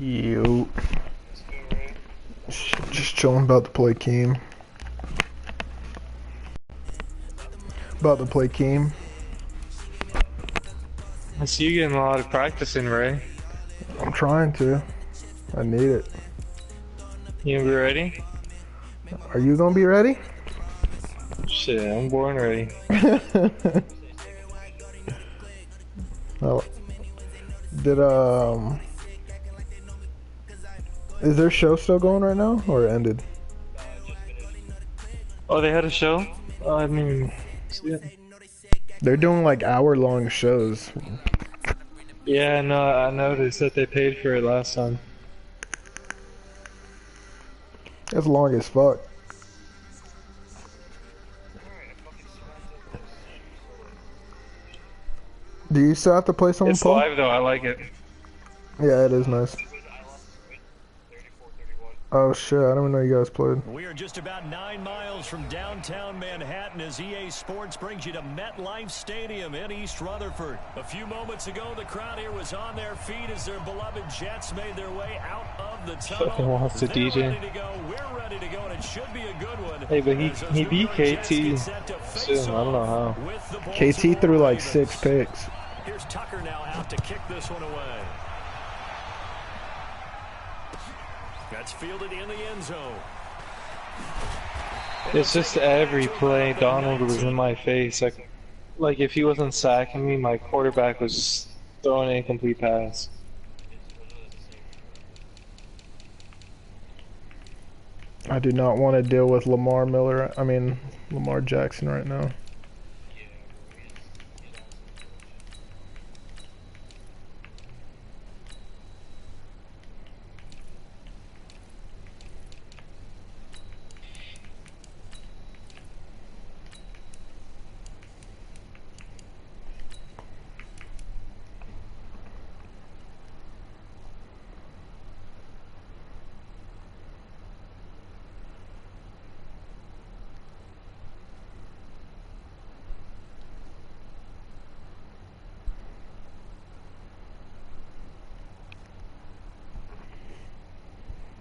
You just chilling, about to play Keem. About to play Keem. I see you getting a lot of practice in, Ray. I'm trying to. I need it. You gonna be ready? Are you gonna be ready? Shit, I'm born ready. Oh. Did is their show still going right now, or it ended? Oh, they had a show? Oh, I didn't even see it. They're doing like hour-long shows. Yeah, no, I noticed that they paid for it last time. That's long as fuck. Do you still have to play someone, It's Paul? live though, I like it. Yeah, it is nice. Oh shit, I don't even know you guys played. We are just about 9 miles from downtown Manhattan as EA Sports brings you to MetLife Stadium in East Rutherford. A few moments ago, the crowd here was on their feet as their beloved Jets made their way out of the tunnel. Fucking wants to They're DJ. ready to go. We're ready to go, and it should be a good one. Hey, but he beat KT soon, I don't know how. KT threw like 6 picks. Here's Tucker now out to kick this one away. That's fielded in the end zone. It's just every play Donald was in my face. Like if he wasn't sacking me, my quarterback was just throwing an incomplete pass. I do not want to deal with Lamar Jackson right now.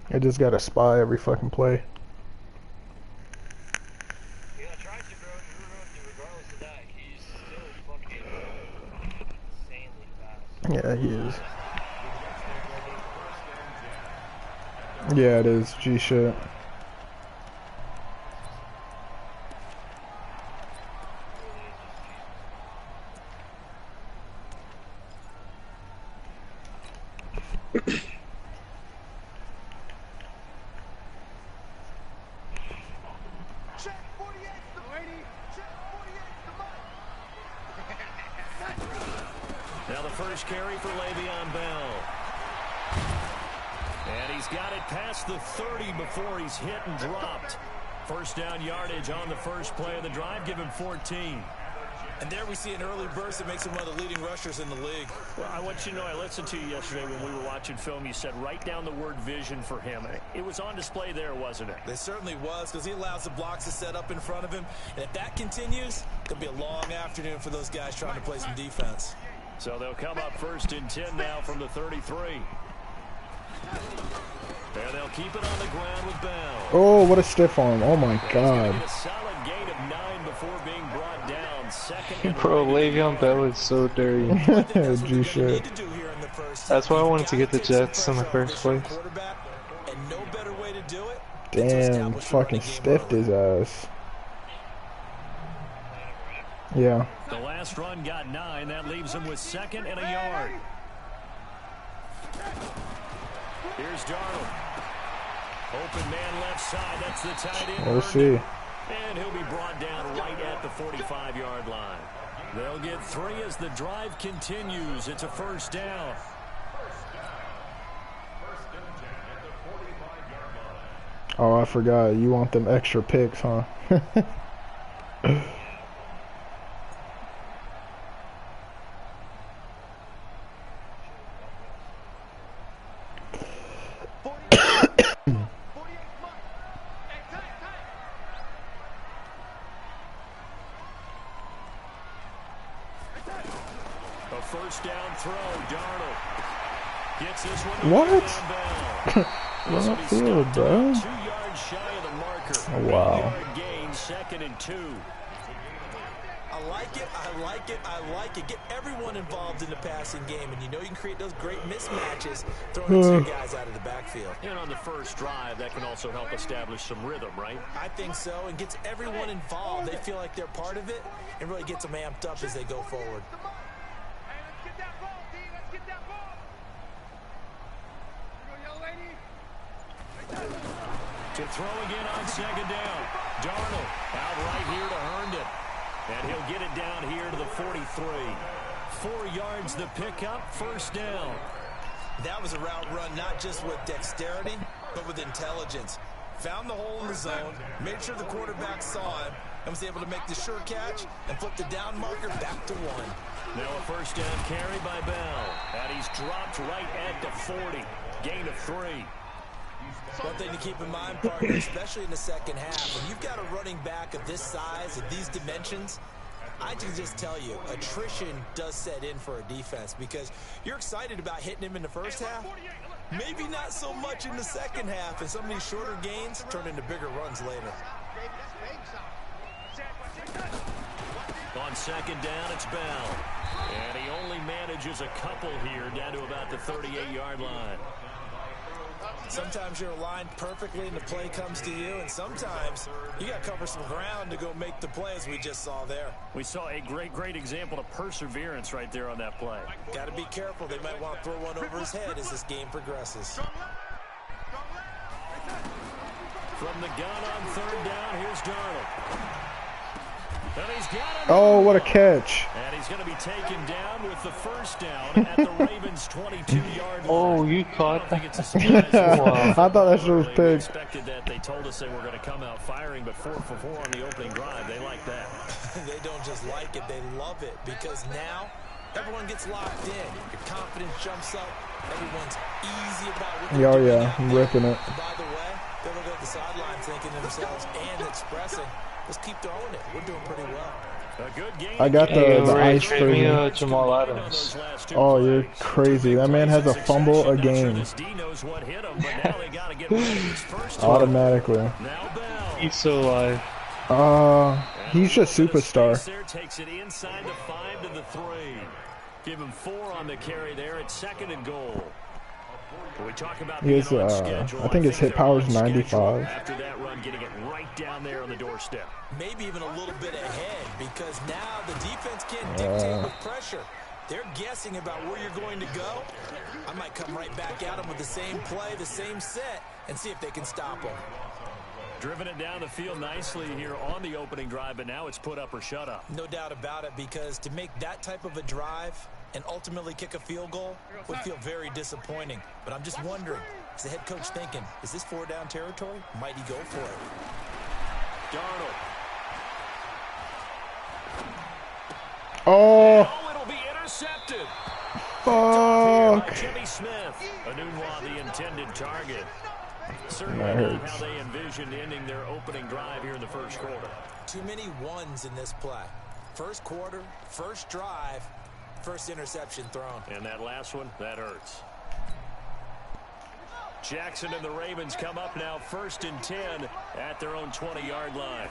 I just gotta spy every fucking play. Yeah, I tried to, bro. Regardless of that, he's still fucking insanely fast. Yeah, he is. Yeah, it is. G shit. Now the first carry for Le'Veon Bell. And he's got it past the 30 before he's hit and dropped. First down yardage on the first play of the drive. Give him 14. And there we see an early burst that makes him one of the leading rushers in the league. Well, I want you to know, I listened to you yesterday when we were watching film. You said write down the word vision for him. It was on display there, wasn't it? It certainly was, because he allows the blocks to set up in front of him. And if that continues, it'll be a long afternoon for those guys trying to play some defense. So they'll come up first and 10 now from the 33. And they'll keep it on the ground with Bell. Oh, what a stiff arm. Oh my god. A solid gain of 9 before being brought down. Second Bro, Le'Veon Bell is so dirty. G shit. That's why I wanted to get the Jets in the first place. Damn, fucking stiffed his ass. Yeah. The last run got 9. That leaves him with second and a yard. Here's Darnold. Open man left side. That's the tight end. We'll see. And he'll be brought down right at the 45-yard line. They'll get 3 as the drive continues. It's a first down. Oh, I forgot. You want them extra picks, huh? A first down throw, Darnold. Gets this one to What? Bell. Run upfield, bro. 2 yards shy of the marker. Oh, wow. 3-yard gain, 2nd and 2. I like it, I like it, I like it. Get everyone involved in the passing game, and you know you can create those great mismatches throwing two guys out of the backfield. And on the first drive, that can also help establish some rhythm, right? I think so, and gets everyone involved. They feel like they're part of it, and really gets them amped up as they go forward. To throw again on 2nd down. Darnold out right here to Herndon. And he'll get it down here to the 43. 4 yards the pickup, 1st down. That was a route run not just with dexterity, but with intelligence. Found the hole in the zone, made sure the quarterback saw him, and was able to make the sure catch and flip the down marker back to 1. Now a 1st down carry by Bell. And he's dropped right at the 40. Gain of 3. One thing to keep in mind, partner, especially in the second half, when you've got a running back of this size, of these dimensions, I can just tell you, attrition does set in for a defense because you're excited about hitting him in the first half, maybe not so much in the second half, and some of these shorter gains turn into bigger runs later. On 2nd down, it's Bell. And he only manages a couple here down to about the 38-yard line. Sometimes you're aligned perfectly and the play comes to you, and sometimes you got to cover some ground to go make the play, as we just saw there. We saw a great example of perseverance right there on that play. Got to be careful. They might want to throw one over his head as this game progresses. From the gun on 3rd down, here's Darnold. And he's got it. Oh, what a catch. And he's going to be taken down with the 1st down at the Ravens' 22-yard line. Oh, you caught that. It's a surprise. I thought that shit was We big. expected that. They told us they were going to come out firing, but 4 for 4 on the opening drive. They like that. They don't just like it, they love it, because now everyone gets locked in. Your confidence jumps up. Everyone's easy about what they're doing Yeah, out I'm there. ripping it. And by the way, they look at the sideline thinking to themselves and expressing, let's keep throwing it. We're doing pretty well. A good game. I got Hey, the Ray, ice trade me crazy. Jamal Adams. Oh, you're crazy. That man has a fumble a game. Automatically. He's so alive. He's just superstar. Takes it inside the 5 to the 3. Give him 4 on the carry there at 2nd and goal. We talk about He is, I think his hit power is 95. After that run, getting it right down there on the doorstep. Maybe even a little bit ahead, because now the defense can't dictate with pressure. They're guessing about where you're going to go. I might come right back at them with the same play, the same set, and see if they can stop them. Driven it down the field nicely here on the opening drive, but now it's put up or shut up. No doubt about it, because to make that type of a drive and ultimately kick a field goal would feel very disappointing. But I'm just wondering, is the head coach thinking, is this 4-down territory? Might he go for it? Darnold. Oh, It'll be intercepted. fuck. Jimmy Smith. Anunwa, the intended target. Certainly That not hurts. how they envisioned ending their opening drive here in the first quarter. Too many ones in this play. First quarter, first drive, first interception thrown. And that last one, that hurts. Jackson and the Ravens come up now 1st and 10 at their own 20-yard line.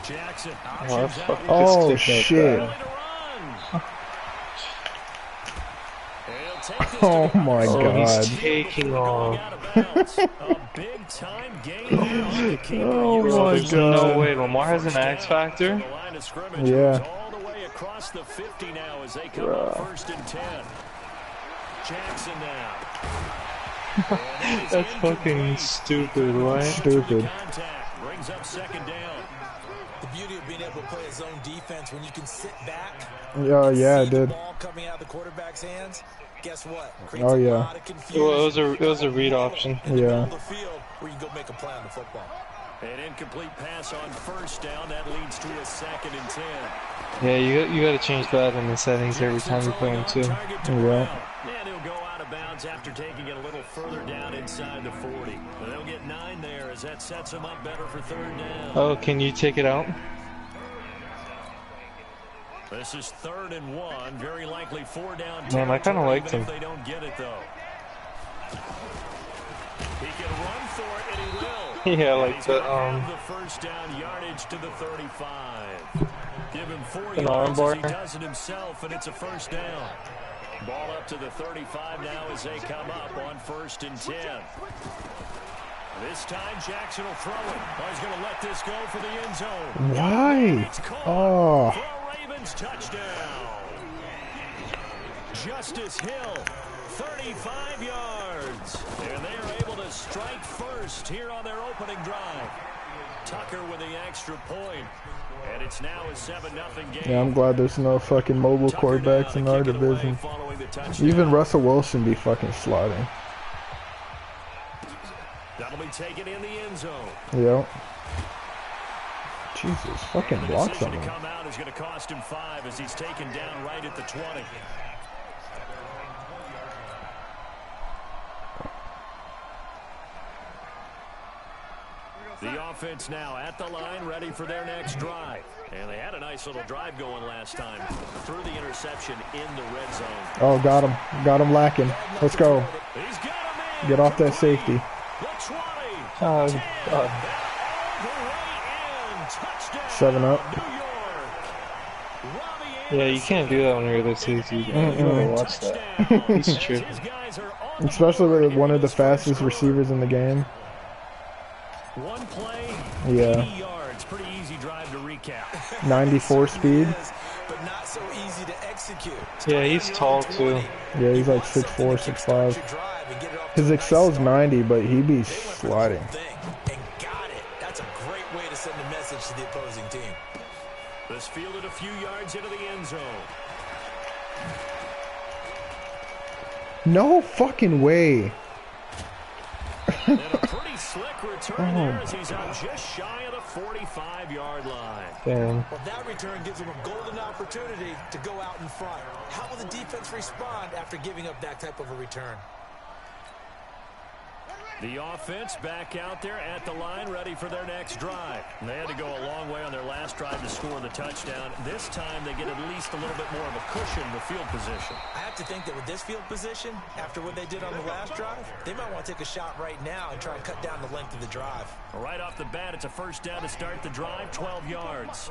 Jackson. Oh, shit. Oh, my God. He's taking off. A big time game here on the keeper. Oh, my There's God. no way. Lamar has an X factor. The line of scrimmage Yeah. goes all the way across the 50 now as they come up 1st and 10. Jackson now. That's fucking stupid, right? Stupid. Contact brings up 2nd down. The beauty of being able to play a zone defense when you can sit back. Oh, yeah, see it the did. ball coming out of the quarterback's hands. Guess what? Oh, yeah. A lot of confusion. It was a read option. In the middle Yeah. of the field where you can go make a play on the football. An incomplete pass on 1st down. That leads to a 2nd and 10. Yeah, you got to change that in the settings every time you play him too. Yeah. And he'll go out of bounds after taking it a little further down inside the 40. They'll get 9 there as that sets them up better for 3rd down. Oh, can you take it out? This is 3rd and 1. Very likely 4 down. Man, I kinda liked him. If they don't get it, though. He can run for it, and he will. Yeah, And like he's the gonna have the first down yardage to the 35. Give him 4 an yards armbar. as he does it himself, and it's a first down. Ball up to the 35 now as they come up on 1st and 10. This time Jackson will throw it. Oh, he's going to let this go for the end zone. Why? It's caught Oh. for a Ravens touchdown. Justice Hill, 35 yards. And they are able to strike first here on their opening drive. Tucker with the extra point. And it's now a 7-0 game. Yeah, I'm glad there's no fucking mobile quarterbacks in our division. Even Russell Wilson be fucking sliding. That'll be taken in the end zone. Yep. Jesus, fucking The blocks decision on to him. come out is going to cost him 5 as he's taken down right at the 20. The offense now at the line, ready for their next drive. And they had a nice little drive going last time. Through the interception in the red zone. Oh, got him. Got him lacking. Let's go. He's got him in. Get off that Complete. safety. The 20. Oh, 10. God. All the way in. Touchdown. 7 up. New York. Robbie Yeah, you can't do that when you're this easy. You gotta watch that. Touchdown. He's tripping. His guys are on the Especially board with here one in of the this first fastest quarter. receivers in the game. One play, Yeah. 80 yards. Pretty easy drive to recap. 94 speed. Yes, but not so easy to execute. Yeah, he's tall too. Yeah, he's like 6'4", 6'5". His Excel's 90, but he be sliding. And got it. That's a great way to send a message to the opposing team. This fielded a few yards into the end zone. No fucking way. And a pretty slick return there as he's out just shy of the 45-yard line. Damn. Well, that return gives him a golden opportunity to go out in front. How will the defense respond after giving up that type of a return? The offense back out there at the line, ready for their next drive. And they had to go a long way on their last drive to score the touchdown. This time they get at least a little bit more of a cushion in the field position. I have to think that with this field position, after what they did on the last drive, they might want to take a shot right now and try and cut down the length of the drive. Right off the bat, it's a first down to start the drive, 12 yards.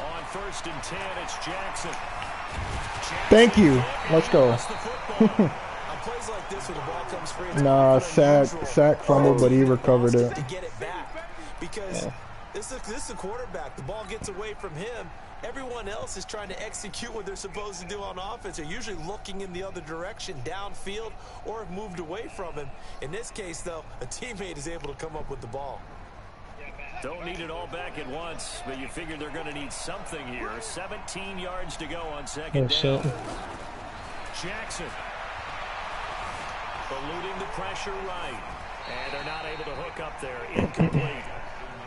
On 1st and 10, it's Jackson. Thank you. Let's go. On plays like this, when the ball comes free, it's Nah, often unusual sack fumble, but he recovered it. to get it back because this is a quarterback. The ball gets away from him. Everyone else is trying to execute what they're supposed to do on offense. They're usually looking in the other direction, downfield, or have moved away from him. In this case, though, a teammate is able to come up with the ball. Don't need it all back at once, but you figure they're going to need something here. 17 yards to go on second Oh, down. shit. Jackson. Eluding the pressure right. And they're not able to hook up there. Incomplete.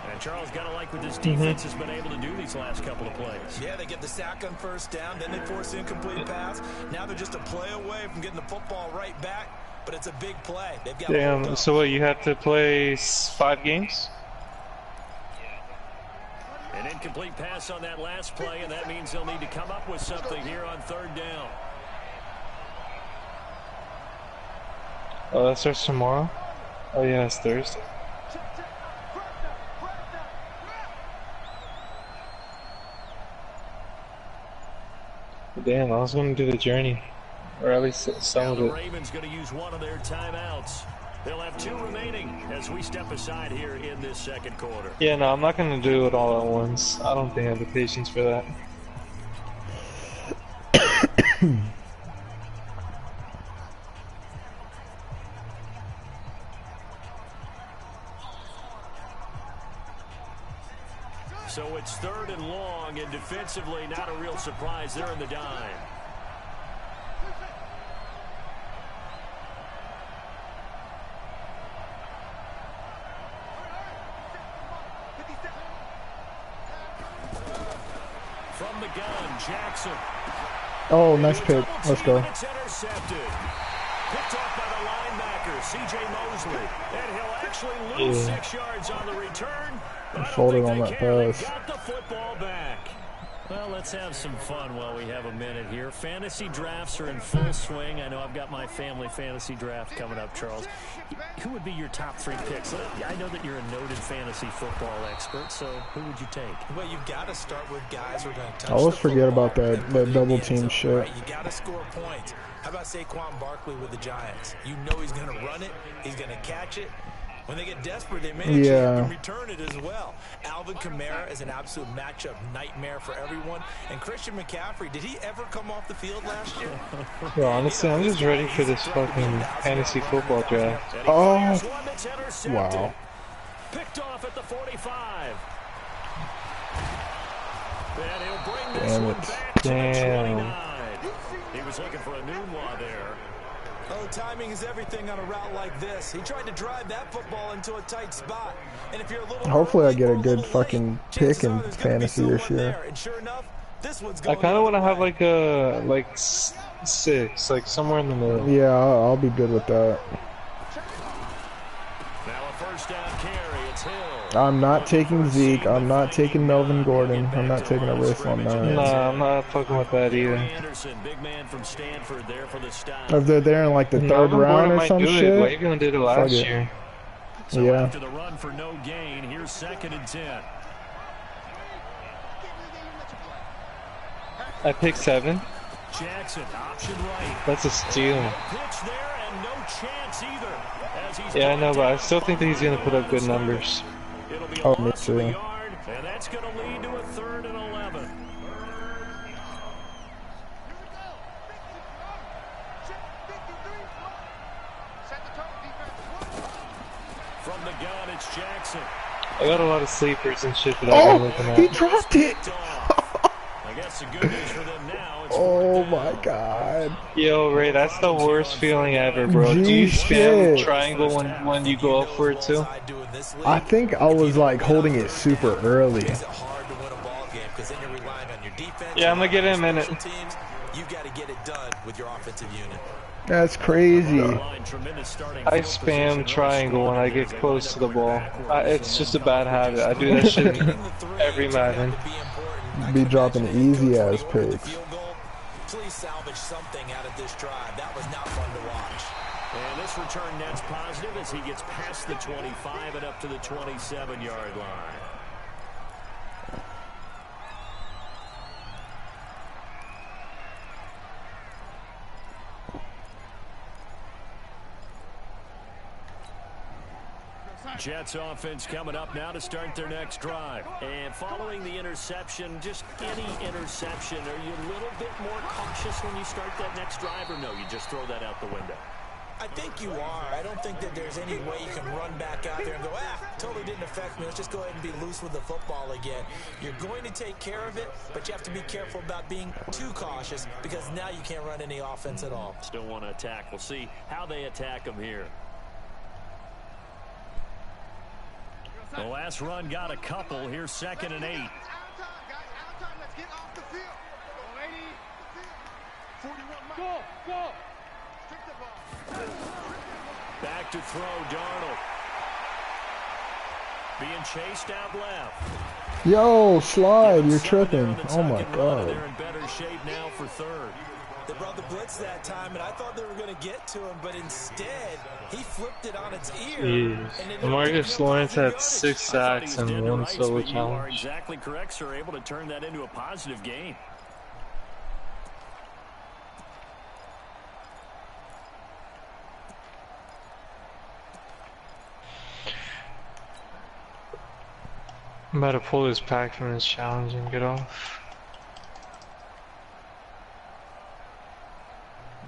And Charles got to like what this defense has been able to do these last couple of plays. Yeah, they get the sack on first down, then they force an incomplete pass. Now they're just a play away from getting the football right back, but it's a big play. They've got Damn. So what? You have to play 5 games? An incomplete pass on that last play, and that means they'll need to come up with something here on 3rd down. Oh, that starts tomorrow? Oh yeah, it's Thursday. Damn, I was gonna do the journey. Or at least some Now of the it. Ravens going to use one of their timeouts. They'll have 2 remaining as we step aside here in this second quarter. Yeah, no, I'm not gonna do it all at once. I don't think I have the patience for that. So it's 3rd and long and defensively, not a real surprise there in the dime. From the gun, Jackson. Oh, nice pick. Let's go. It's intercepted. Picked off by the linebacker, C.J. Mosley. And he'll actually lose 6 yards on the return. But I don't think they care. They got the football back. Well, let's have some fun while we have a minute here. Fantasy drafts are in full swing. I know I've got my family fantasy draft coming up, Charles. Who would be your top 3 picks? I know that you're a noted fantasy football expert, so who would you take? Well, you've got to start with guys who are going to touch I always the forget football, about that double team shit. Right? You got to score points. How about Saquon Barkley with the Giants? You know he's going to run it. He's going to catch it. When they get desperate, they may actually return it as well. Alvin Kamara is an absolute matchup nightmare for everyone. And Christian McCaffrey, did he ever come off the field last year? Bro, honestly, I'm just ready for this fucking fantasy football draft. Oh, wow. Picked off at the 45. And he'll bring this Damn one it. back to the Damn. 29. He was looking for a new one there. Oh, timing is everything on a route like this. He tried to drive that football into a tight spot. And if you're a little Hopefully I get a early or good little fucking late, pick chances in are there's gonna be fantasy this someone year. there. And sure enough, this one's I going kind of want to the have other way. like a 6, like somewhere in the middle. Yeah, I'll be good with that. Now a first down carry. It's Hill. I'm not taking Zeke. I'm not taking Melvin Gordon. I'm not taking a risk on that. Nah, I'm not fucking with that either. Anderson, big man from Stanford there for the stop. If they're there in like the third Melvin round Gordon or might some do it. shit. Le'Veon did it last year. So Yeah. after the run for no gain, here's 2nd and 10. I picked 7. Jackson, option right. That's a steal. Pitch there and no chance either. As he's Yeah, I know, but I still think that he's going to put up good numbers. It'll be a Oh, me loss of a too. yard, and that's going to lead to a 3rd and 11. From the gun, it's Jackson. I got a lot of sleepers and shit that I've been looking Oh, he at. dropped it. I guess the good news for them now. It's Oh 4th my down. god. Yo, Ray, that's the worst feeling ever, bro. Do you spam triangle when you go up for it too? I think I was like holding it super early. Yeah, I'm gonna get in a minute. You got to get it done with your offensive unit. That's crazy. I spam triangle when I get close to the ball. It's just a bad habit. I do that shit every Madden. Be dropping easy ass picks. Please salvage something out of this drive. That was not fun to watch. And this return net's positive as he gets past the 25 and up to the 27-yard line. Jets offense coming up now to start their next drive. And following the interception, just any interception, are you a little bit more cautious when you start that next drive, or no, you just throw that out the window? I think you are. I don't think that there's any way you can run back out there and go, totally didn't affect me. Let's just go ahead and be loose with the football again. You're going to take care of it, but you have to be careful about being too cautious because now you can't run any offense at all. Still want to attack. We'll see how they attack them here. The last run got a couple. Here's 2nd and 8. Back to throw, Darnold. Being chased out left. Yo, slide, you're tripping. Oh my god. They're in better shape now for 3rd. They brought the blitz that time, and I thought they were going to get to him, but instead, he flipped it on its ear. Jeez. Marcus Lawrence had 6 sacks and 1 solo challenge. You are exactly correct, sir. Able to turn that into a positive game. I'm about to pull this pack from this challenge and get off.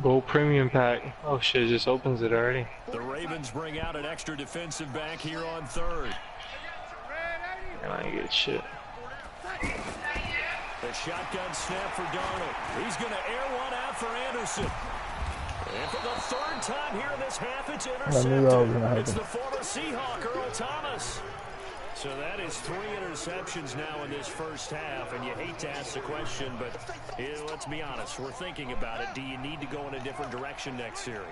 Gold premium pack. Oh shit, it just opens it already. The Ravens bring out an extra defensive back here on 3rd. And I get shit. A shotgun snap for Darnold. He's going to air one out for Anderson. And for the third time here in this half, it's intercepted. I knew that was going to happen. It's the former Seahawk, Earl Thomas. So that is 3 interceptions now in this first half, and you hate to ask the question, but let's be honest, we're thinking about it. Do you need to go in a different direction next series?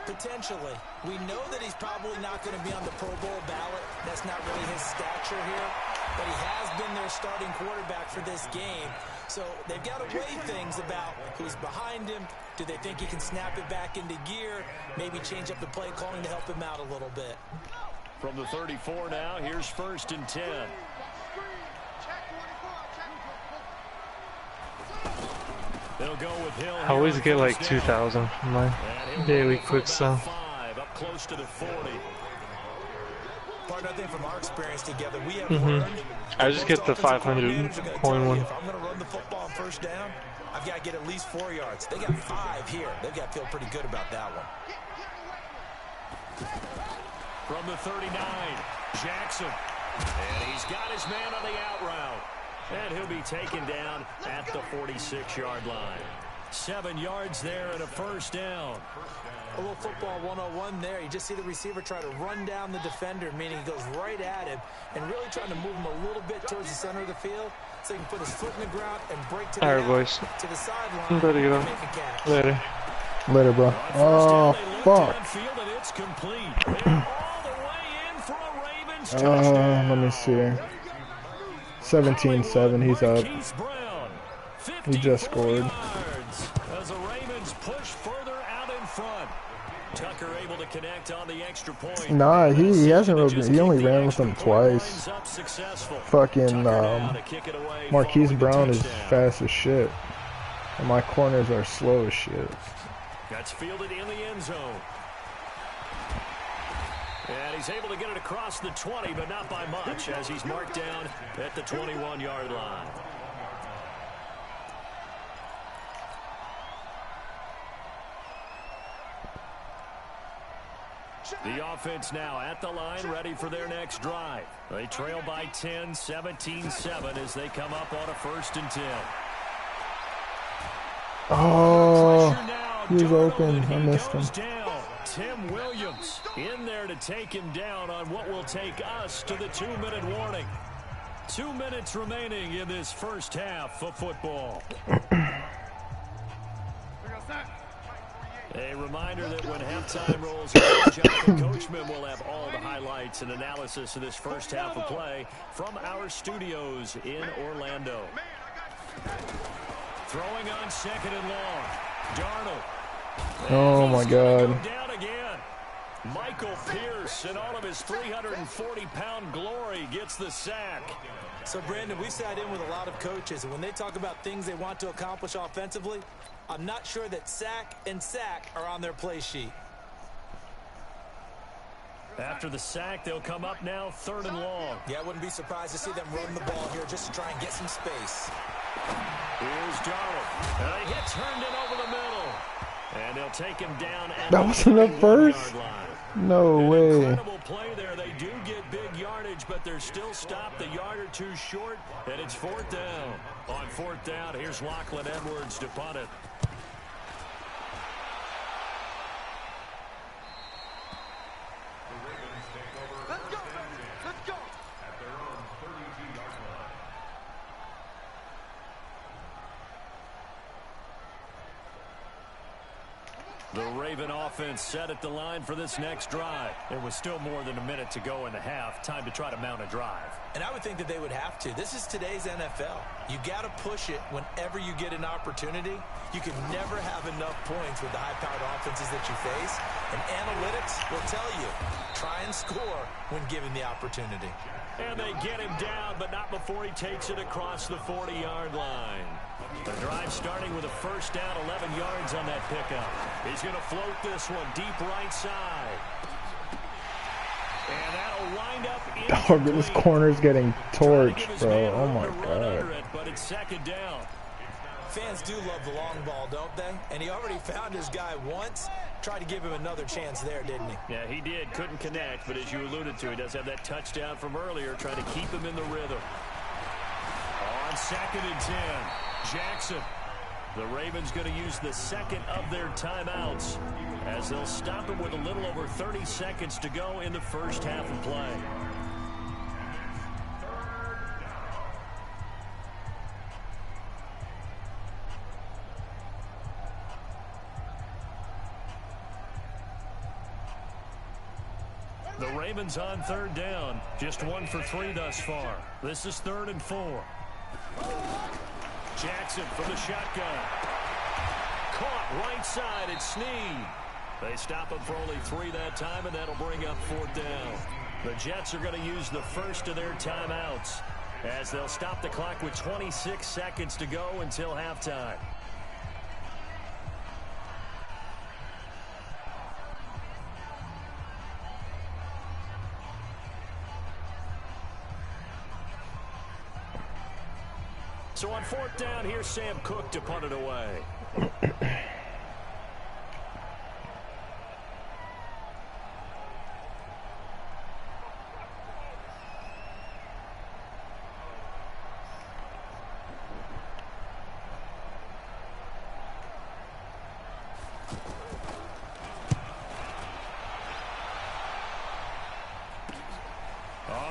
Potentially. We know that he's probably not going to be on the Pro Bowl ballot. That's not really his stature here, but he has been their starting quarterback for this game. So they've got to weigh things about who's behind him. Do they think he can snap it back into gear? Maybe change up the play calling to help him out a little bit. From the 34 now, here's 1st and 10. They'll go with Hill. I always get like 2,000 from my daily quick sell. Up close to the 40. Partner, I think from our experience together, we have learned. I just get the 500 coin one. If I'm going to run the football on first down, I've got to get at least 4 yards. They got 5 here. They've got to feel pretty good about that one. From the 39, Jackson. And he's got his man on the out route. And he'll be taken down at the 46-yard line. 7 yards there and a first down. A little football 101 there. You just see the receiver try to run down the defender, meaning he goes right at him and really trying to move him a little bit towards the center of the field so he can put his foot in the ground and break to the, to the sideline. I'm better get on. Later. Later, bro. Oh, fuck. Let me see. 17-7, he's up. He just scored. As the Ravens push further out in front. Tucker able to connect on the extra point. Nah, he hasn't really. He only ran with them twice. Fucking Marquise Brown is fast as shit, and my corners are slow as shit. That's fielded in the end zone. And he's able to get it across the 20, but not by much, as he's marked down at the 21-yard line. The offense now at the line, ready for their next drive. They trail by 10, 17-7 as they come up on a 1st and 10. Oh, he was open. I missed him. Tim Williams in there to take him down on what will take us to the 2-minute warning. 2 minutes remaining in this first half of football. A reminder that when halftime rolls, Jonathan Coachman will have all the highlights and analysis of this first half of play from our studios in Orlando. Throwing on 2nd and long. Darnold. Oh my God. Down again. Michael Pierce in all of his 340-pound glory gets the sack. So, Brandon, we sat in with a lot of coaches, and when they talk about things they want to accomplish offensively, I'm not sure that sack and sack are on their play sheet. After the sack, they'll come up now 3rd and long. Yeah, I wouldn't be surprised to see them run the ball here just to try and get some space. Here's Darnold. A hit turned in over the middle. And they'll take him down at that wasn't the first? No way. Incredible play there. They do get big yardage, but they're still stopped a yard or two short, and it's 4th down. On 4th down, here's Lachlan Edwards to punt it. The Raven offense set at the line for this next drive. There was still more than a minute to go in the half. Time to try to mount a drive. And I would think that they would have to. This is today's NFL. You got to push it whenever you get an opportunity. You can never have enough points with the high-powered offenses that you face. And analytics will tell you, try and score when given the opportunity. And they get him down, but not before he takes it across the 40-yard line. The drive starting with a first down, 11 yards on that pickup. He's going to float this one deep right side. And that'll wind up Oh, this corner's getting torched, bro. Oh my God. But it's 2nd down. Fans do love the long ball, don't they? And he already found his guy once. Tried to give him another chance there, didn't he? Yeah, he did. Couldn't connect, but as you alluded to, he does have that touchdown from earlier, trying to keep him in the rhythm. On 2nd and 10. Jackson. The Ravens going to use the second of their timeouts as they'll stop him with a little over 30 seconds to go in the first half of play. The Ravens on third down. Just 1 for 3 thus far. This is 3rd and 4. Jackson from the shotgun. Caught right side at Snead. They stop him for only 3 that time, and that'll bring up 4th down. The Jets are going to use the first of their timeouts as they'll stop the clock with 26 seconds to go until halftime. So on 4th down, here's Sam Cook to punt it away.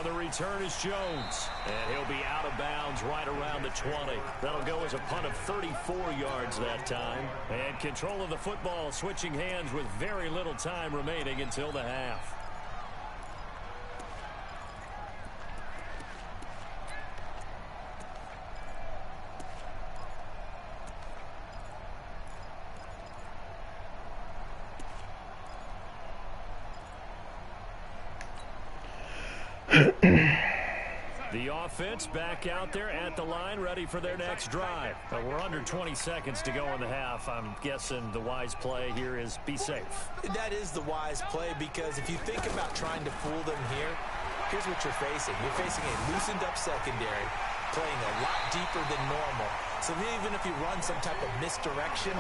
The return is Jones, and he'll be out of bounds right around the 20. That'll go as a punt of 34 yards that time. And control of the football switching hands with very little time remaining until the half. The offense back out there at the line, ready for their next drive. But we're under 20 seconds to go in the half. I'm guessing the wise play here is be safe. That is the wise play, because if you think about trying to fool them here, here's what you're facing. You're facing a loosened up secondary, playing a lot deeper than normal. So even if you run some type of misdirection,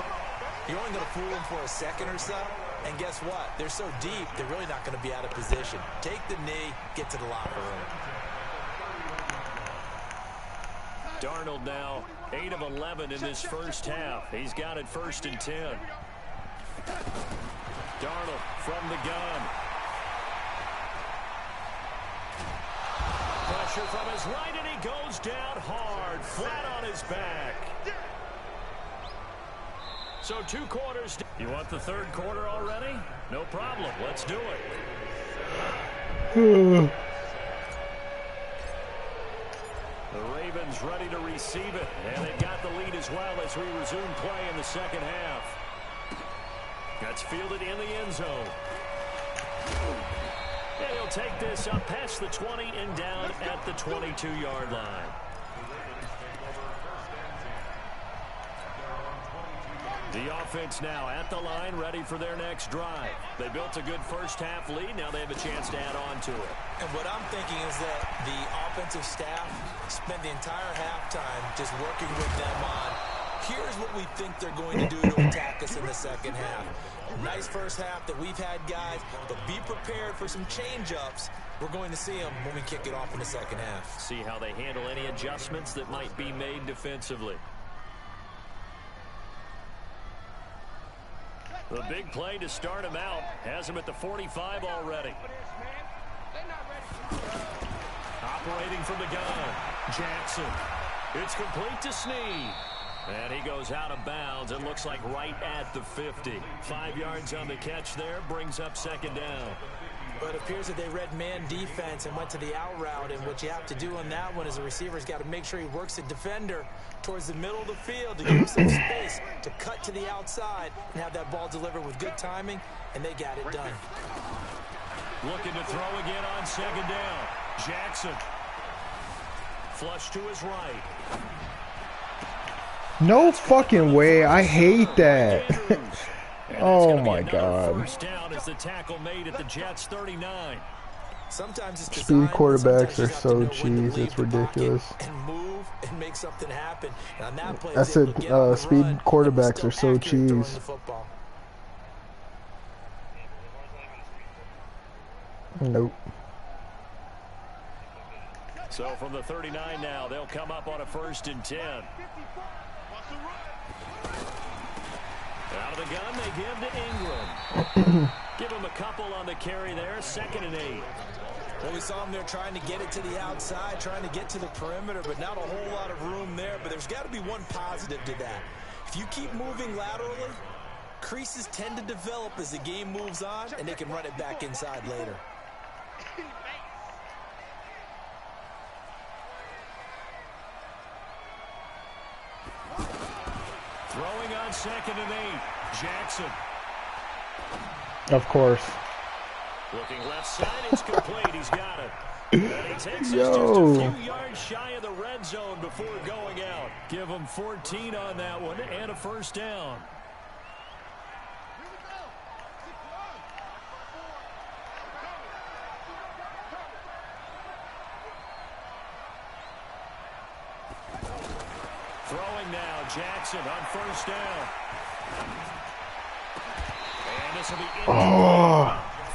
you're only going to fool them for a second or so. And guess what? They're so deep, they're really not going to be out of position. Take the knee, get to the locker room. Darnold now 8 of 11 in this first half. He's got it 1st and 10. Darnold from the gun. Pressure from his right, and he goes down hard, flat on his back. So 2 quarters. You want the 3rd quarter already? No problem. Let's do it. The Ravens ready to receive it, and they've got the lead as well as we resume play in the second half. That's fielded in the end zone. And he'll take this up past the 20 and down at the 22-yard line. The offense now at the line, ready for their next drive. They built a good first half lead. Now they have a chance to add on to it. And what I'm thinking is that the offensive staff spent the entire halftime just working with them on, here's what we think they're going to do to attack us in the second half. Nice first half that we've had, guys, but be prepared for some change-ups. We're going to see them when we kick it off in the second half. See how they handle any adjustments that might be made defensively. The big play to start him out has him at the 45 already. Operating from the gun, Jackson. It's complete to Snead. And he goes out of bounds. It looks like right at the 50. 5 yards on the catch there, brings up 2nd down. But it appears that they read man defense and went to the out route, and what you have to do on that one is the receiver's got to make sure he works the defender towards the middle of the field to give him some space to cut to the outside and have that ball delivered with good timing, and they got it done. Looking to throw again on 2nd down. Jackson. Flush to his right. No fucking way. I hate that. Oh my God. First down as the tackle made at the Jets 39. Sometimes it's speed quarterbacks are so cheese, it's ridiculous. And move and make something happen. And on that play, I said speed quarterbacks are so cheese. Nope. So from the 39 now, they'll come up on a 1st and 10. the gun, they give to Ingram. Give him a couple on the carry there, 2nd and 8. Well, we saw him there trying to get it to the outside, trying to get to the perimeter, but not a whole lot of room there. But there's got to be one positive to that. If you keep moving laterally, creases tend to develop as the game moves on, and they can run it back inside later. Throwing on 2nd and 8, Jackson. Of course. Looking left side, it's complete. He's got it. And he takes us just a few yards shy of the red zone before going out. Give him 14 on that one and a first down. Throwing now, Jackson on first down. And this will be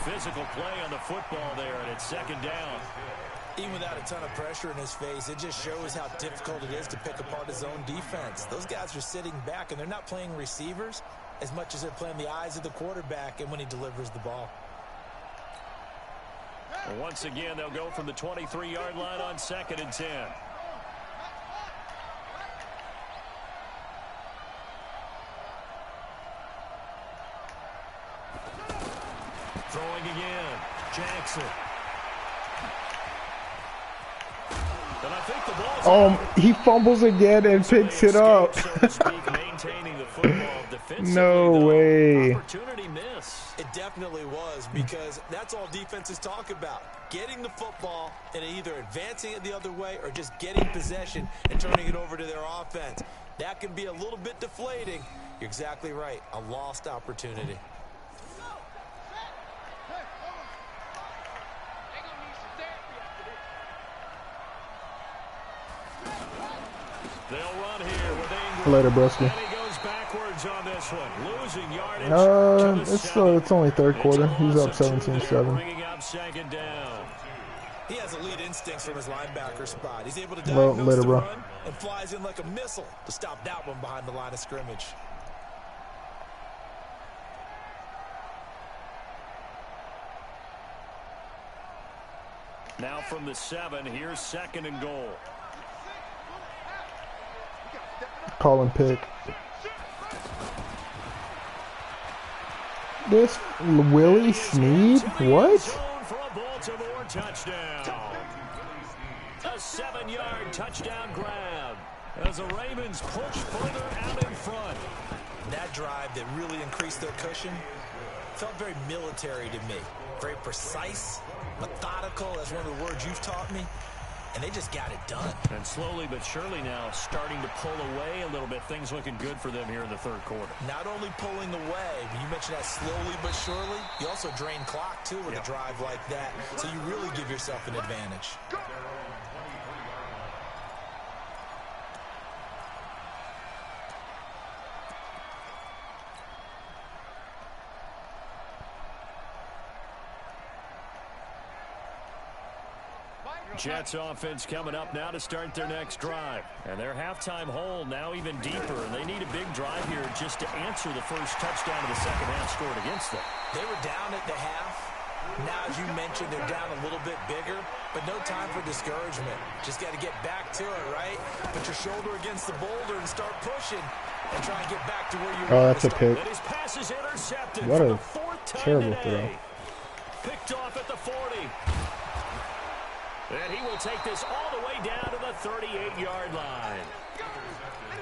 physical play on the football there, and it's 2nd down. Even without a ton of pressure in his face, it just shows how difficult it is to pick apart his own defense. Those guys are sitting back, and they're not playing receivers as much as they're playing the eyes of the quarterback and when he delivers the ball. And once again, they'll go from the 23-yard line on 2nd and 10. Throwing again, Jackson. And I think the ball's he fumbles again and picks it up. No way. Opportunity miss. It definitely was, because that's all defenses talk about. Getting the football and either advancing it the other way or just getting possession and turning it over to their offense. That can be a little bit deflating. You're exactly right. A lost opportunity. They'll run here with Ingram. Later, broski. And he goes backwards on this one, losing yardage. It's only 3rd quarter. He's up 17-7. Bringing up 2nd down. He has elite instincts from his linebacker spot. He's able to diagnose the run and flies in like a missile to stop that one behind the line of scrimmage. Now from the 7, here's 2nd and goal. Call and pick. This Willie Snead? What? For a Baltimore touchdown. A 7-yard touchdown grab as the Ravens push further out in front. That drive that really increased their cushion felt very military to me. Very precise, methodical, that's one of the words you've taught me. And they just got it done. And slowly but surely now starting to pull away a little bit. Things looking good for them here in the 3rd quarter. Not only pulling away, but you mentioned that slowly but surely. You also drain clock, too, with a drive like that. So you really give yourself an advantage. Jets offense coming up now to start their next drive. And their halftime hole now even deeper. And they need a big drive here just to answer the first touchdown of the 2nd half scored against them. They were down at the half. Now, as you mentioned, they're down a little bit bigger. But no time for discouragement. Just got to get back to it, right? Put your shoulder against the boulder and start pushing. And try and get back to where you were. Oh, that's a pick. And his pass is intercepted. What a terrible throw. Picked off at the 40. And he will take this all the way down to the 38-yard line.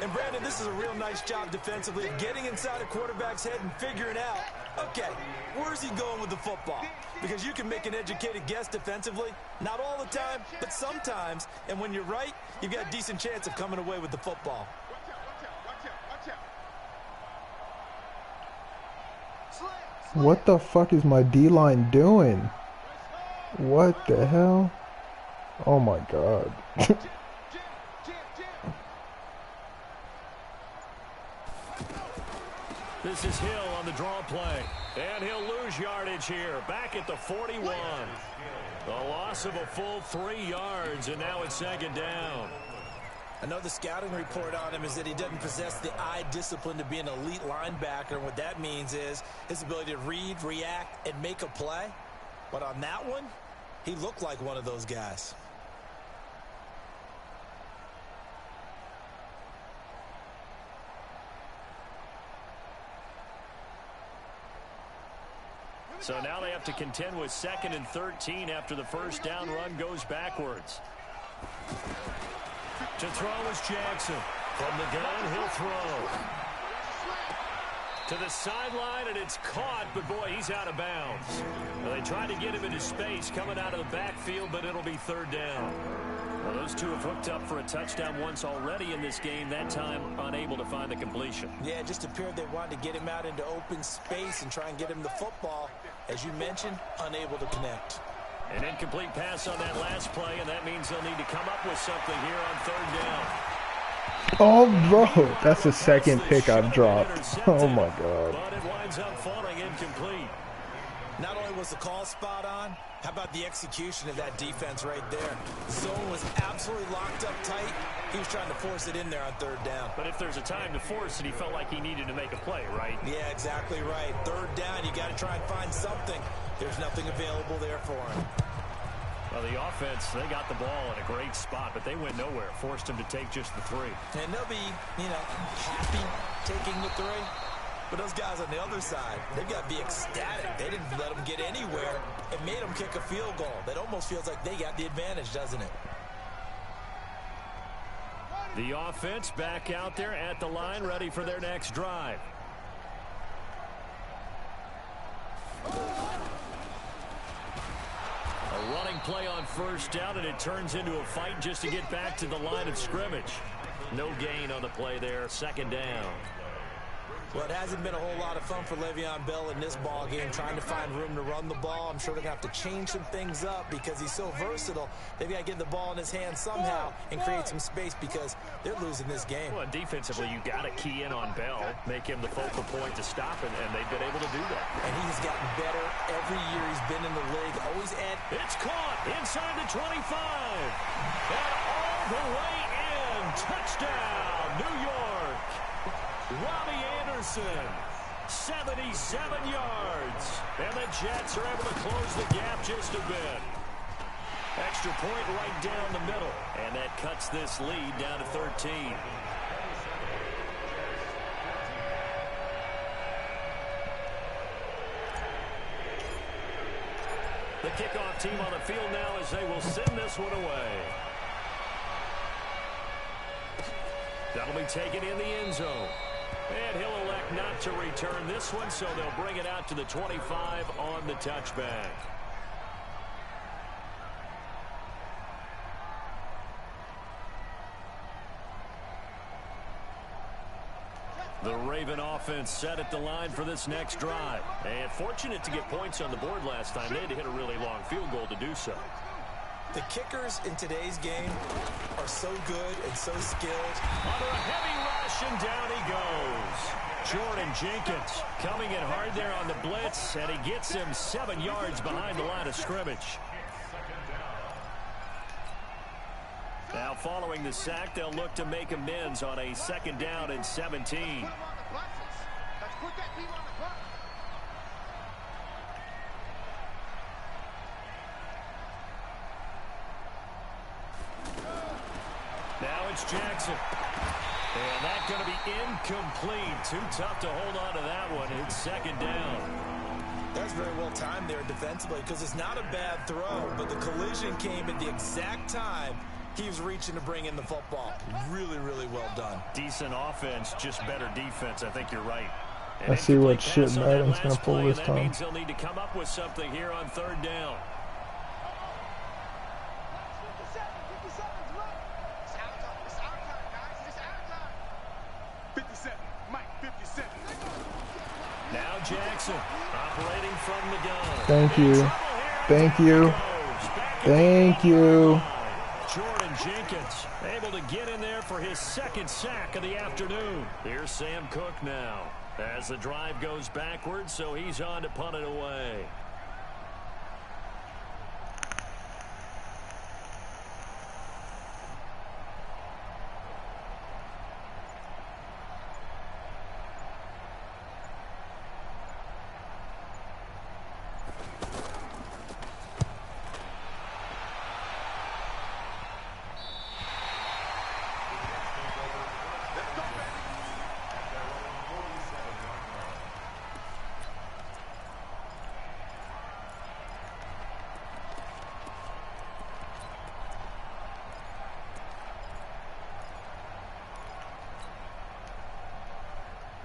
And, Brandon, this is a real nice job defensively of getting inside a quarterback's head and figuring out, okay, where's he going with the football? Because you can make an educated guess defensively. Not all the time, but sometimes. And when you're right, you've got a decent chance of coming away with the football. What the fuck is my D-line doing? What the hell? Oh my god. This is Hill on the draw play. And he'll lose yardage here. Back at the 41. A loss of a full 3 yards, and now it's 2nd down. Another scouting report on him is that he doesn't possess the eye discipline to be an elite linebacker. And what that means is his ability to read, react, and make a play. But on that one, he looked like one of those guys. So now they have to contend with 2nd and 13 after the first down run goes backwards. To throw is Jackson. From the gun, he'll throw. To the sideline, and it's caught, but boy, he's out of bounds. Well, they tried to get him into space coming out of the backfield, but it'll be 3rd down. Well, those two have hooked up for a touchdown once already in this game, that time unable to find the completion. Yeah, it just appeared they wanted to get him out into open space and try and get him the football. As you mentioned, unable to connect. An incomplete pass on that last play, and that means they'll need to come up with something here on 3rd down. Oh, bro, that's the 2nd pick I've dropped. Oh, my God. But it winds up falling incomplete. Not only was the call spot on, how about the execution of that defense right there? The zone was absolutely locked up tight. He was trying to force it in there on 3rd down. But if there's a time to force it, he felt like he needed to make a play, right? Yeah, exactly right. 3rd down, you got to try and find something. There's nothing available there for him. Well, the offense, they got the ball in a great spot, but they went nowhere. Forced him to take just the 3. And they'll be, happy taking the 3. But those guys on the other side, they've got to be ecstatic. They didn't let them get anywhere. It made them kick a field goal. That almost feels like they got the advantage, doesn't it? The offense back out there at the line, ready for their next drive. A running play on 1st down, and it turns into a fight just to get back to the line of scrimmage. No gain on the play there, 2nd down. Well, it hasn't been a whole lot of fun for Le'Veon Bell in this ball game, trying to find room to run the ball. I'm sure they're going to have to change some things up because he's so versatile. They've got to get the ball in his hands somehow and create some space because they're losing this game. Well, defensively, you got to key in on Bell, make him the focal point to stop it, and they've been able to do that. And he's gotten better every year he's been in the league. Always add. It's caught inside the 25. And all the way in. Touchdown, New York. Robbie Anderson, 77 yards. And the Jets are able to close the gap just a bit. Extra point right down the middle. And that cuts this lead down to 13. The kickoff team on the field now as they will send this one away. That'll be taken in the end zone. And he'll elect not to return this one, so they'll bring it out to the 25 on the touchback. The Raven offense set at the line for this next drive. And fortunate to get points on the board last time. They had to hit a really long field goal to do so. The kickers in today's game are so good and so skilled. Under a heavy rush, and down he goes. Jordan Jenkins coming in hard there on the blitz, and he gets him 7 yards behind the line of scrimmage. Now following the sack, they'll look to make amends on a 2nd down and 17. Now it's Jackson. And that's going to be incomplete. Too tough to hold on to that one. It's 2nd down. That's very well timed there defensively because it's not a bad throw, but the collision came at the exact time he was reaching to bring in the football. Really, really well done. Decent offense, just better defense. I think you're right. I see what shit Madden's going to pull this time. That means they'll need to come up with something here on 3rd down. Now Jackson operating from the gun. Thank you. Thank you. Thank you. Jordan Jenkins able to get in there for his 2nd sack of the afternoon. Here's Sam Cook now as the drive goes backwards, so he's on to punt it away.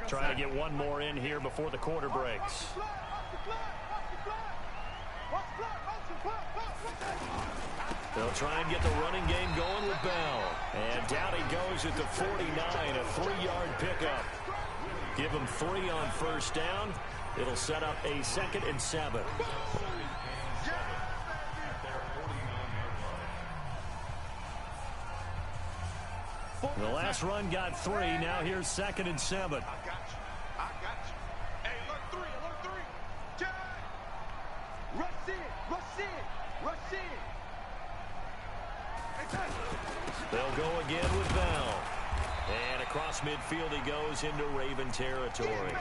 Trying to get one more in here before the quarter breaks. They'll try and get the running game going with Bell. And down he goes at the 49, a 3-yard pickup. Give him 3 on first down. It'll set up a 2nd and 7. The last run got 3. Now here's 2nd and 7. I got you. Hey, alert 3. Jay! Rush in. They'll go again with Bell. And across midfield he goes into Raven territory.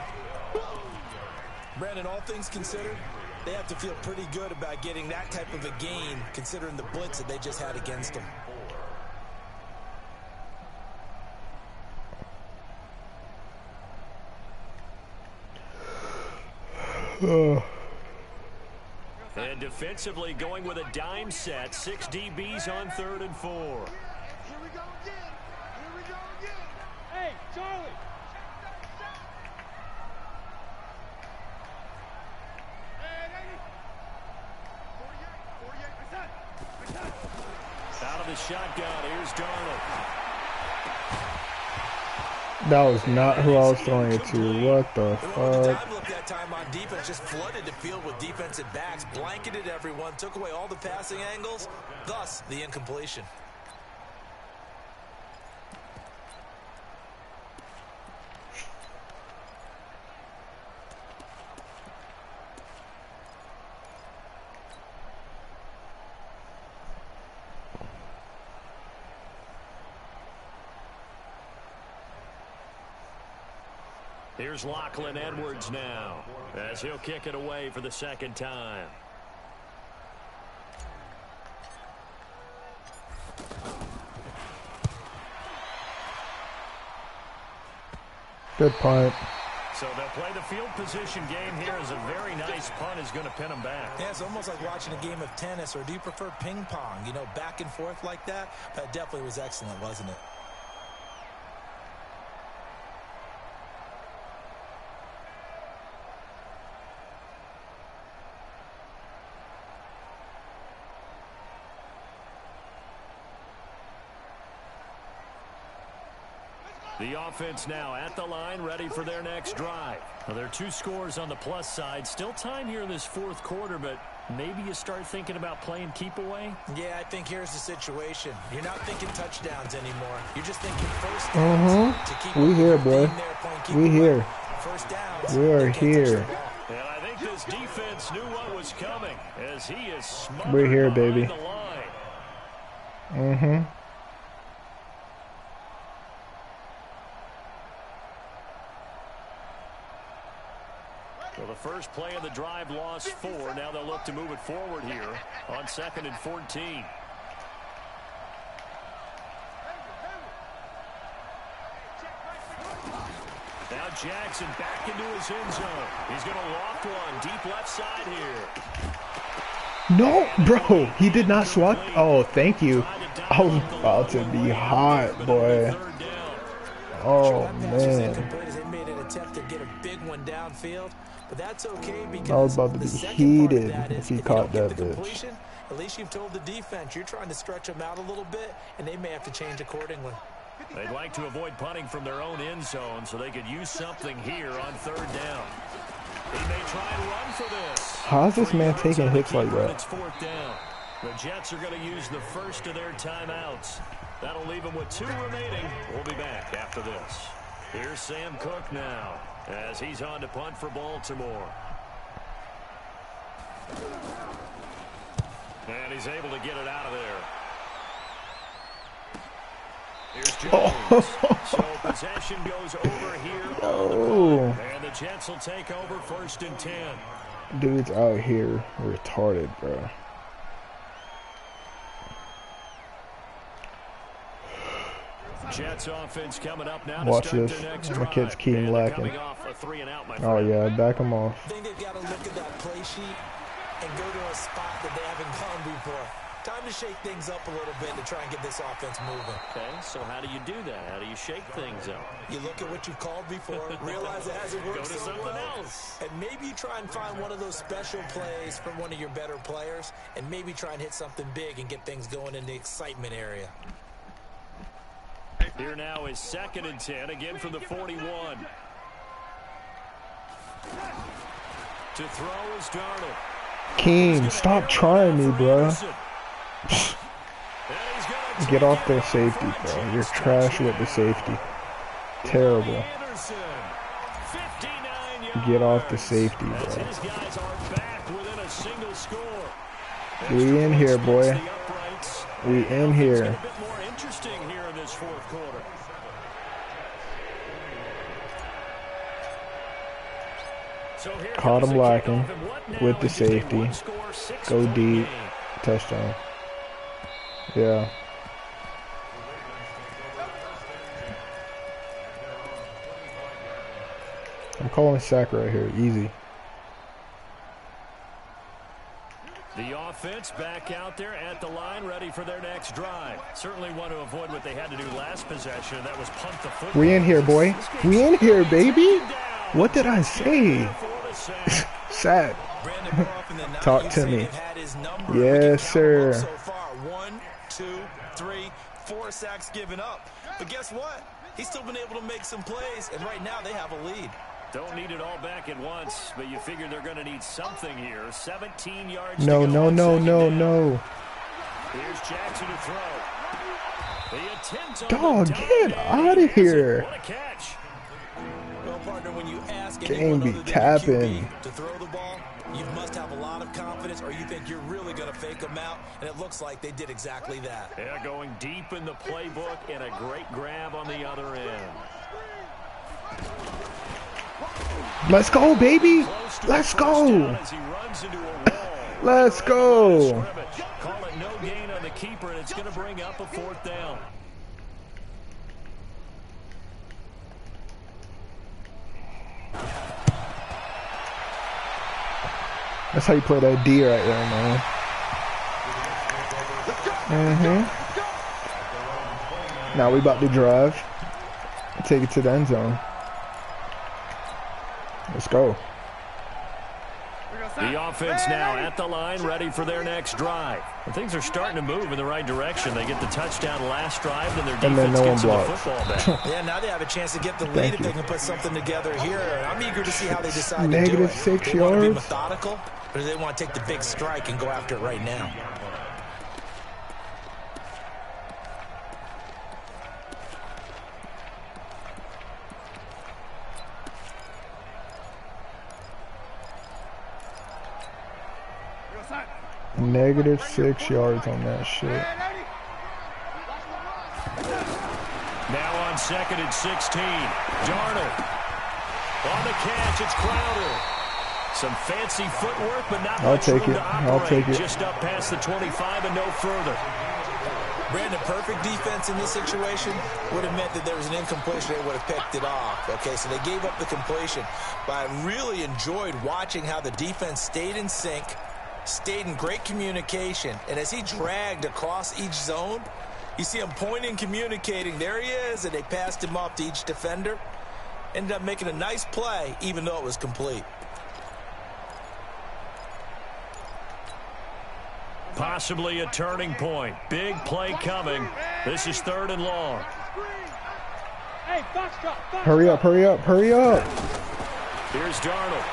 Brandon, all things considered, they have to feel pretty good about getting that type of a gain considering the blitz that they just had against them. And defensively going with a dime set. 6 DBs on 3rd and 4. Here we go again. Hey, Charlie. Out of the shotgun, here's Darnold. That was not who I was throwing it to. What the fuck? That time on defense just flooded the field with defensive backs, blanketed everyone, took away all the passing angles, thus the incompletion. Here's Lachlan Edwards now, as he'll kick it away for the 2nd time. Good punt. So they'll play the field position game here as a very nice punt is going to pin them back. Yeah, it's almost like watching a game of tennis, or do you prefer ping pong? You know, back and forth like that? That definitely was excellent, wasn't it? The offense now at the line, ready for their next drive. Well, there are 2 scores on the plus side. Still time here in this 4th quarter, but maybe you start thinking about playing keep away? Yeah, I think here's the situation. You're not thinking touchdowns anymore. You're just thinking first downs. To keep We here, boy. We here. First downs. We are here. And I think this defense knew what was coming as he is smothered. We're here, baby. The line. So the first play of the drive lost 4. Now they'll look to move it forward here on 2nd and 14. Now Jackson back into his end zone. He's going to loft one deep left side here. No, bro. He did not swat. Oh, thank you. I was about to be hot, boy. Oh, man. They made an attempt to get a big one downfield, but that's okay because I was about to be heated if he caught that bitch. At least you've told the defense you're trying to stretch them out a little bit, and they may have to change accordingly. They'd like to avoid punting from their own end zone so they could use something here on 3rd down. He may try and run for this. How is this man taking hits like that? It's 4th down. The Jets are going to use the first of their timeouts. That'll leave them with 2 remaining. We'll be back after this. Here's Sam Cook now as he's on to punt for Baltimore. And he's able to get it out of there. Here's Jones. So possession goes over here. Oh. And the Jets will take over 1st and 10. Dude's out here retarded, bro. Jets offense coming up now. Watch to start this. their next My drive. kid's keen And they're lacking. coming off a 3-and-out, my Oh, friend. yeah. Back him off. I think they've got to look at that play sheet and go to a spot that they haven't gone before. Time time to shake things up a little bit to try and get this offense moving. Okay, so how do you do that? How do you shake things up? You look at what you've called before, realize it hasn't worked Go to so something well, else. and maybe you try and find one of those special plays from one of your better players, and maybe try and hit something big and get things going in the excitement area. Here now is 2nd and 10, again from the 41. To throw is Darnold. King, stop trying me, bro. Get off the safety, bro. You're trash with the safety. Terrible. Get off the safety, bro. We in here, boy. We in here. Caught him lacking with the safety. Go deep. Touchdown. Yeah. I'm calling a sack right here. Easy. The offense back out there at the line, ready for their next drive. Certainly want to avoid what they had to do last possession. That was punt the football. We in here, boy. We in here, baby. What did I say? Sad. Talk to me. Yes, sir. So far, 1, 2, 3, 4 sacks given up. But guess what? He's still been able to make some plays, and right now they have a lead. Don't need it all back at once, but you figure they're going to need something here. 17 yards No, to go no, on no, second no, down. no. Here's Jackson to throw. The attempt on Dog, the get dive, out of he has it. here. What a catch. Well, partner, when you ask Game anyone be other than tapping. your QB to throw the ball, you must have a lot of confidence, or you think you're really going to fake them out, and it looks like they did exactly that. Yeah, going deep in the playbook and a great grab on the other end. Let's go, baby. Let's go. Let's go. Call it no gain on the keeper, and it's going to bring up a 4th down. That's how you play that D right there, man. Now we about to drive. Take it to the end zone. Let's go. The offense now at the line, ready for their next drive. And things are starting to move in the right direction. They get the touchdown last drive, then their defense gets the football back. Yeah, now they have a chance to get the lead if they can put something together here. I'm eager to see how they decide to do it. -6 they want to be yards. methodical, or do they want to take the big strike and go after it right now? -6 yards on that shit. Now on 2nd and 16. Darnold. On the catch, it's Crowder. Some fancy footwork, but not much room to operate. I'll take it. Just up past the 25 and no further. Brandon, perfect defense in this situation would have meant that there was an incompletion. They would have picked it off. Okay, so they gave up the completion. But I really enjoyed watching how the defense stayed in sync, stayed in great communication, and as he dragged across each zone, you see him pointing, communicating. There he is, and they passed him off to each defender. Ended up making a nice play, even though it was complete. Possibly a turning point. Big play coming. This is 3rd and long. Hurry up, hurry up, hurry up. Here's Darnold.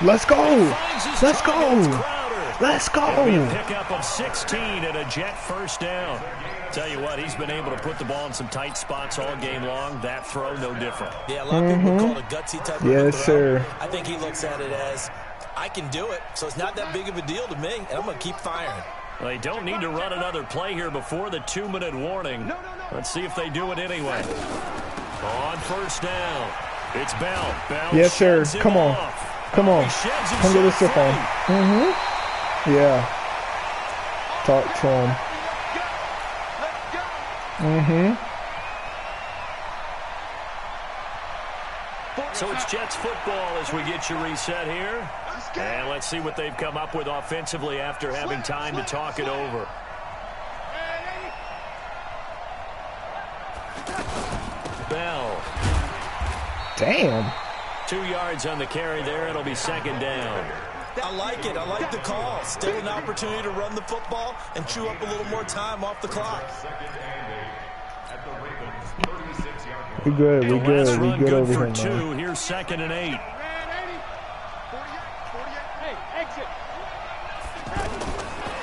Let's go. Let's go. Let's go. Pickup of 16 and a Jet first down. Tell you what, he's been able to put the ball in some tight spots all game long. That throw, no different. Yeah, a lot of people call it a gutsy type of Yes, throw. sir. I think he looks at it as, I can do it, so it's not that big of a deal to me, and I'm going to keep firing. Well, they don't need to run another play here before the 2-minute warning. Let's see if they do it anyway. On 1st down, it's Bell. Bell Yes, sir. sheds him Come on. off. Come on. He sheds Come get this himself stuff on. free. Yeah. Talk to him. So it's Jets football as we get you reset here. And let's see what they've come up with offensively after having time to talk it over. Bell. Damn. 2 yards on the carry there. It'll be second down. I like it. I like the call. Still an opportunity to run the football and chew up a little more time off the clock. We good. We good. We good over for here, 2. man. Here's 2nd and 8.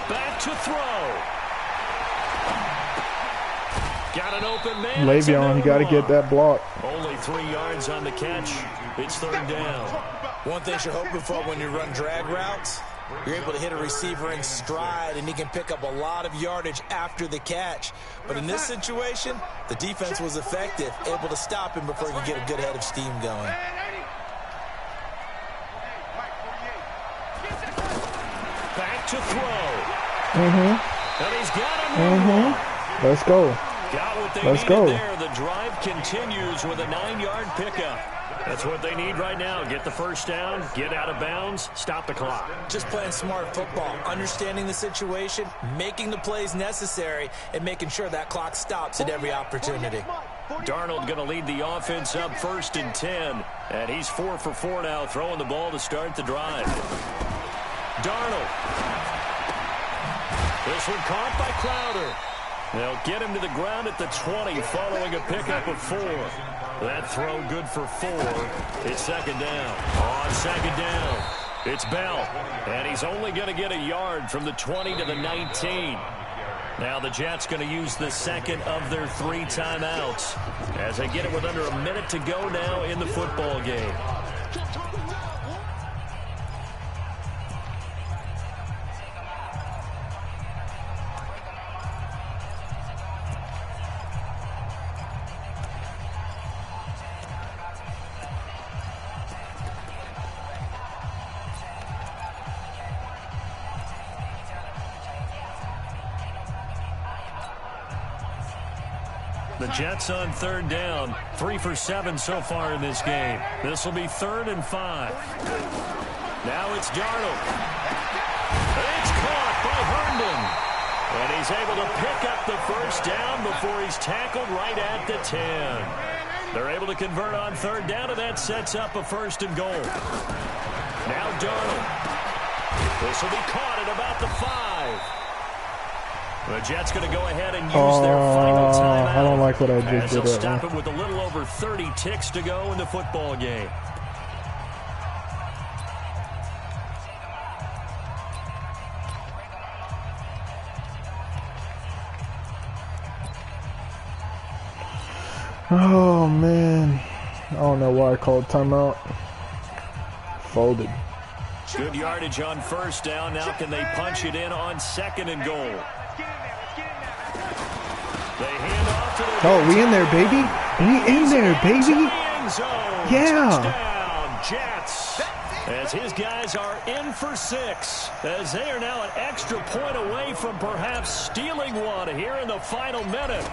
Back to throw. Got an open man. Le'Veon, you got to get that block. Only 3 yards on the catch. It's 3rd down. One thing you're hoping for when you run drag routes, you're able to hit a receiver in stride, and he can pick up a lot of yardage after the catch. But in this situation, the defense was effective, able to stop him before he could get a good head of steam going. Back to throw. And he's got him. Let's go. Got what they Let's needed go. there. The drive continues with a 9-yard pickup. That's what they need right now. Get the first down, get out of bounds, stop the clock. Just playing smart football, understanding the situation, making the plays necessary, and making sure that clock stops at every opportunity. Darnold going to lead the offense up 1st and 10. And he's 4 for 4 now, throwing the ball to start the drive. Darnold. This one caught by Crowder. They'll get him to the ground at the 20 following a pickup of 4. That throw good for 4. It's 2nd down. On 2nd down, it's Bell. And he's only going to get a yard from the 20 to the 19. Now the Jets going to use the 2nd of their 3 timeouts as they get it with under a minute to go now in the football game. The Jets on 3rd down. 3 for 7 so far in this game. This will be 3rd and 5. Now it's Darnold. It's caught by Herndon. And he's able to pick up the first down before he's tackled right at the 10. They're able to convert on 3rd down, and that sets up a 1st and goal. Now Darnold. This will be caught at about the 5. The Jets going to go ahead and use their final timeout. I don't like what I just did. They'll stop it with a little over 30 ticks to go in the football game. Oh, man. I don't know why I called timeout. Folded. Good yardage on 1st down. Now can they punch it in on 2nd and goal? They hand off to the Oh, we in there, baby. We in there, baby. Yeah. Touchdown, Jets. As his guys are in for 6. As they are now an extra point away from perhaps stealing one here in the final minute.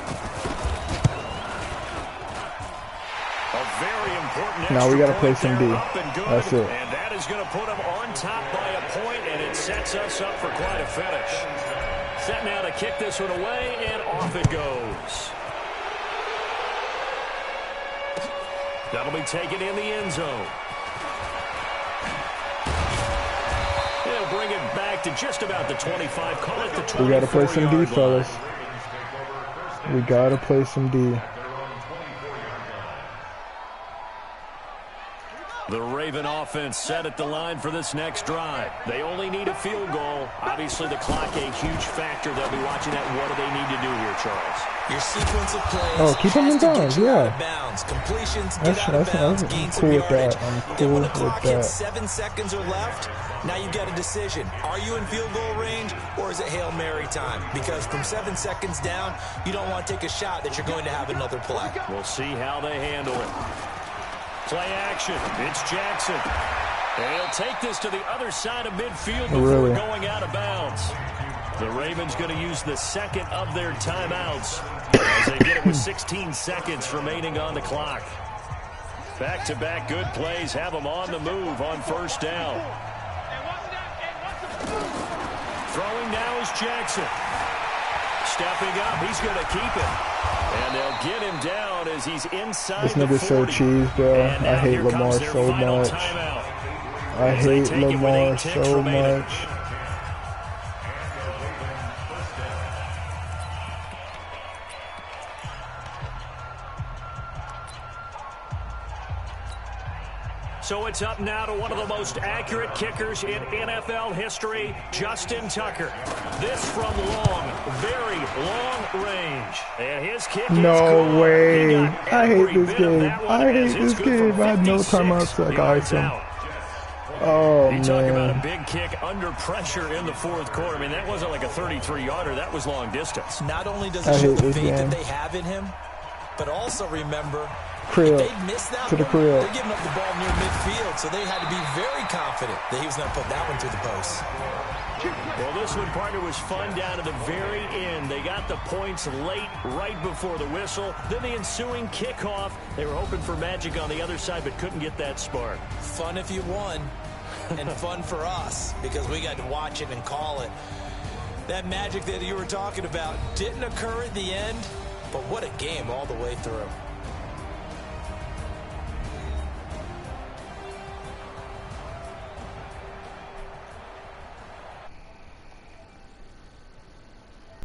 A very important Now we got to play point some there, D. up and good. That's it. And that is going to put them on top by a point, and it sets us up for quite a finish. Set now to kick this one away, and off it goes. That'll be taken in the end zone. They'll bring it back to just about the 25. Call it the 24-yard line. We got to play some D, fellas. We got to play some D. The Raven offense set at the line for this next drive. They only need a field goal. Obviously, the clock a huge factor. They'll be watching that. What do they need to do here, Charles? Your sequence of plays. Oh, keep them in bounds, yeah. Bounds. Completions, That's get out of bounds, I'm gain cool some with yardage. that. I'm Then cool when with the clock that. hits 7 seconds or left, now you've got a decision. Are you in field goal range, or is it Hail Mary time? Because from 7 seconds down, you don't want to take a shot that you're going to have another play. We'll see how they handle it. Play action. It's Jackson. And he'll take this to the other side of midfield before going out of bounds. The Ravens going to use the 2nd of their timeouts as they get it with 16 seconds remaining on the clock. Back-to-back good plays have him on the move on first down. Throwing now is Jackson. Stepping up, he's going to keep it. And they'll get him down as he's inside the 40. This nigga's so cheese, bro. I hate Lamar so much. I hate Lamar so much. So it's up now to one of the most accurate kickers in NFL history, Justin Tucker. This from long, very long range. And his kick is no way. I hate this game. I hate this game. I had no timeouts like Ison. Oh, man. You talk about a big kick under pressure in the fourth quarter. I mean, that wasn't like a 33-yarder. That was long distance. Not only does it show the faith that they have in him, but also remember, crib. If they missed that to the one, crib. they're giving up the ball near midfield, so they had to be very confident that he was going to put that one through the post. Well, this one, partner, was fun down to the very end. They got the points late, right before the whistle. Then the ensuing kickoff. They were hoping for magic on the other side, but couldn't get that spark. Fun if you won, and fun for us, because we got to watch it and call it. That magic that you were talking about didn't occur at the end, but what a game all the way through.